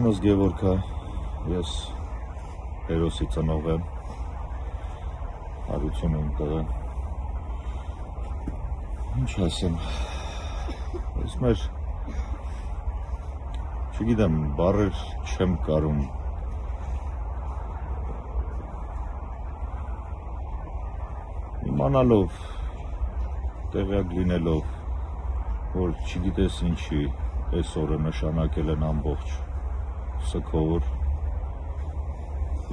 Անունս Գևորգ է, ես հերոսի ծնող եմ, հարություն եմ տղեն, ինչ ասեմ, ես մեր, չգիտեմ, բառեր չեմ կարում, իմանալով, տեղյակ լինելով, որ չգիտես ինչի այս օրը նշանակել են ամբողջ սգովոր,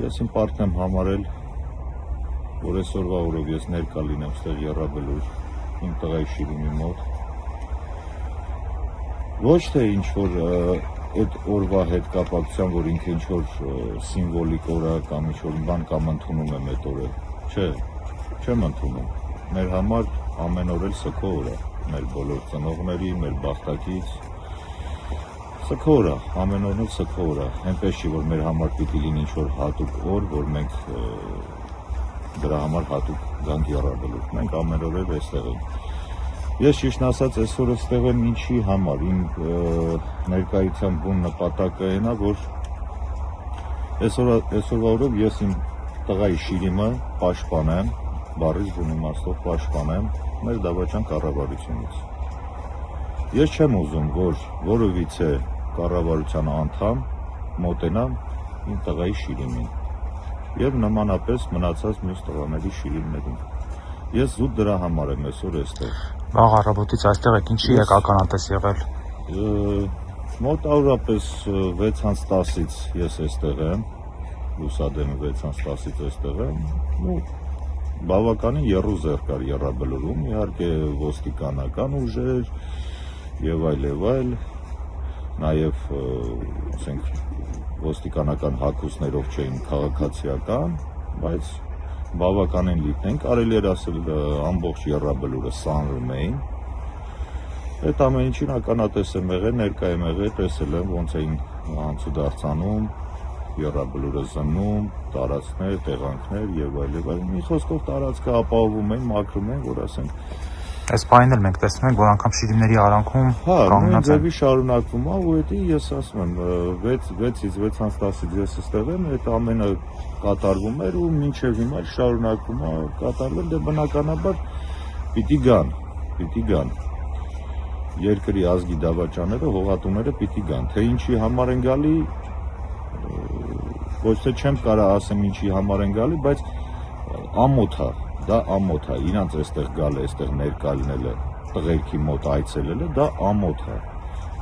ես իմ պարտք եմ համարել, որ այսօրվա օրով ես ներկա լինեմ ստեղ եռաբլուր, իմ տղայի Շիրիմի մոտ, ոչ թե ինչ-որ այդ օրվա հետ կապակցության, որ ինքը ինչ-որ սիմվոլիկ օր է կամ ինչ-որ բան կամ ընդունում եմ այդ օրը, չէ, չեմ ընդունում, մեր համար ամեն օր էլ սգովոր է, մեր բոլոր ծնողների, մեր բախտակից, սգովոր է, ամեն օրն էլ սգովոր է, այնպես չի, որ մեր համար պիտի լինի ինչ-որ հատուկ օր, որ մենք դրա համար հատուկ գանք եռաբլուր, մենք ամեն օր էլ այստեղ ենք։ Ես ճիշտն ասած այսօր այստեղ եմ ինչի համար, իմ ներկայության բուն նպատակը այն է, որ այսօրվա օրով ես իմ տղայի Շիրիմը պաշտպանեմ, բառից բուն իմաստով պաշտպանեմ մեր դավաճան կառավարությունից։ Ես չեմ ուզում, որ որովիցե կառավարության անդամ մոտենամ իմ տղայի Շիրիմին եւ նմանապես մնացած մյուս տղաների Շիրիմներին։ Ես զուտ դրա համար եմ այսօր այստեղ։ Վաղ առավոտից այստեղ եք, ինչի եք ականատես եղել։ Մոտավորապես 6:10-ից ես այստեղ եմ, լուսադեմ 6:10-ից այստեղ եմ, ու բավականին եռուզեռ կար եռաբլուրում, իհարկե ոստիկանական ուժեր եւ այլ, նաեւ ասենք ոստիկանական հագուստներով չէին քաղաքացիական, բայց բավականին լիքն են, կարելի էր ասել ամբողջ եռաբլուրը սանրում էին։ Այդ ամեն ինչին ականատես եմ եղել, ներկա եմ եղել, տեսել եմ ոնց էին անցուդարձանում, եռաբլուրը զննում, տարածքներ, տեղանքներ եւ այլ, մի խոսքով տարածքը ապահովում են, մաքրում են, որ ասենք Այս պահին էլ մենք տեսնում ենք, որ անգամ Շիրիմների արանքում կանգնած են։ Ձևի շարունակվում է, ու դա ես ասում եմ, 6-ից 6:10-ից ես այստեղ եմ, այդ ամենը կատարվում էր ու մինչև հիմա շարունակվում է կատարվել, դե բնականաբար պիտի գան։ Երկրի ազգի դավաճանները, հողատուները պիտի գան, թե ինչի համար են գալի, ոչ թե չեմ կարող ասեմ ինչի համար են գալի, բայց ամոթ է, դա ամոթ է, իրանց այստեղ գալը, այստեղ ներկա լինելը, տղերքի մոտ այցելելը, դա ամոթ է,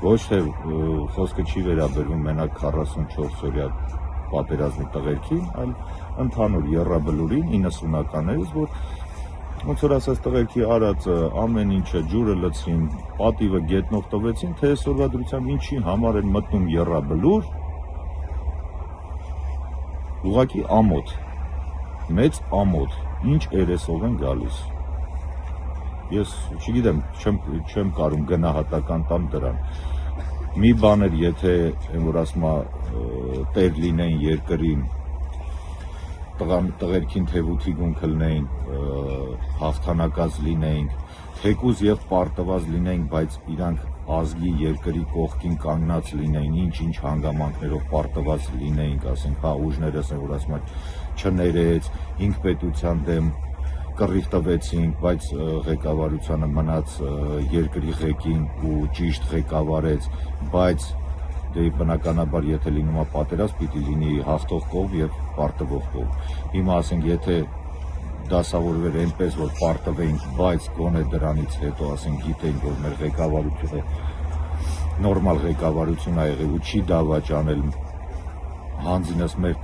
ոչ թե խոսքը չի վերաբերվում մենակ 44-օրյա պատերազմի տղերքին, այլ ընդհանուր եռաբլուրին 90-ականներից, որ ոնց որ ասած տղերքի արածը, ամեն ինչը, ջուրը լցրին, պատիվը գետնով տվեցին, թե այսօրվա դրությամբ ինչի համար են մտնում եռաբլուր, ուղղակի ամոթ, մեծ ամոթ, ինչ երեսով են գալիս։ Ես չգիտեմ, չեմ կարում գնահատական տամ դրան։ Մի բան էր, եթե որ ասում տեր լինեին երկրին, տղերքին թևութի գուն քլնեին, հաղթանակած լինեինք, թեկուզ եւ պարտված լինեինք, բայց իրանք ազգի երկրի կողքին կանգնած լինեին, ինչ հանգամանքներով պարտված լինեինք, ասենք, ուժներս են, որ ասում են, չներեց, ինքպետության դեմ կռիվ տվեցինք, բայց ղեկավարությունը մնաց երկրի ղեկին ու ճիշտ ղեկավարեց, բայց դե բնականաբար եթե լինում է պատերազմ, պիտի լինի հաղթող կողմ եւ պարտվող կողմ։ Հիմա ասենք, եթե դասավորվեր այնպես, որ պարտվեինք, բայց գոնե դրանից հետո ասենք գիտեինք, որ մեր ղեկավարությունը նորմալ ղեկավարություն է եղել ու չի դավաճանել հանձինս մեր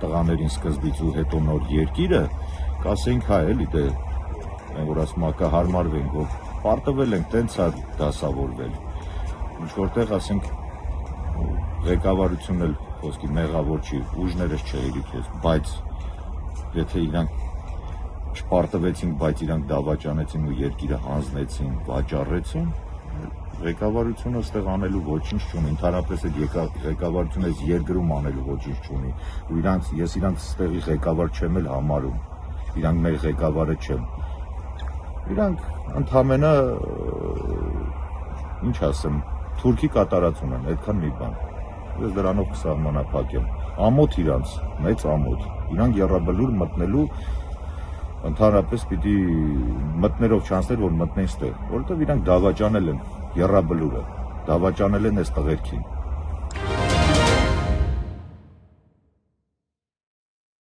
տղաներին սկզբից ու հետո նոր երկիրը, կասենք հա էլի դե որ ասում կհարմարվենք, որ պարտվել ենք, տենց է դասավորվել։ Ինչ որտեղ ասենք ղեկավարությունն էլ խոսքի մեղավոր չի, ուժներս չեղիր քեզ, բայց եթե իրանք չպարտվեցին, բայց իրանք դավաճանեցին ու երկիրը հանձնեցին, վաճառեցին, ղեկավարությունը ստեղ անելու ոչինչ չունի, ընդհանրապես այդ ղեկավարությունը այս երկրում անելու ոչինչ չունի, ու ես իրանք ստեղի ղեկավար չեմ էլ համարում, իրանք մեր ղեկավարը չեմ, իրանք ընդամենը, ինչ ասեմ, թուրքի կատարած ունեն, այդքան մի բան, ես դրանով կսահմանափակեմ։ Ամոթ իրանց, մեծ ամոթ, իրանք եռաբլուր մտնելու ընդհանրապես պիտի մտներով չանցներ, որ մտնեն ստեղ, որովհետև իրանք դավաճանել են եռաբլուրը, դավաճանել են այս տղերքին։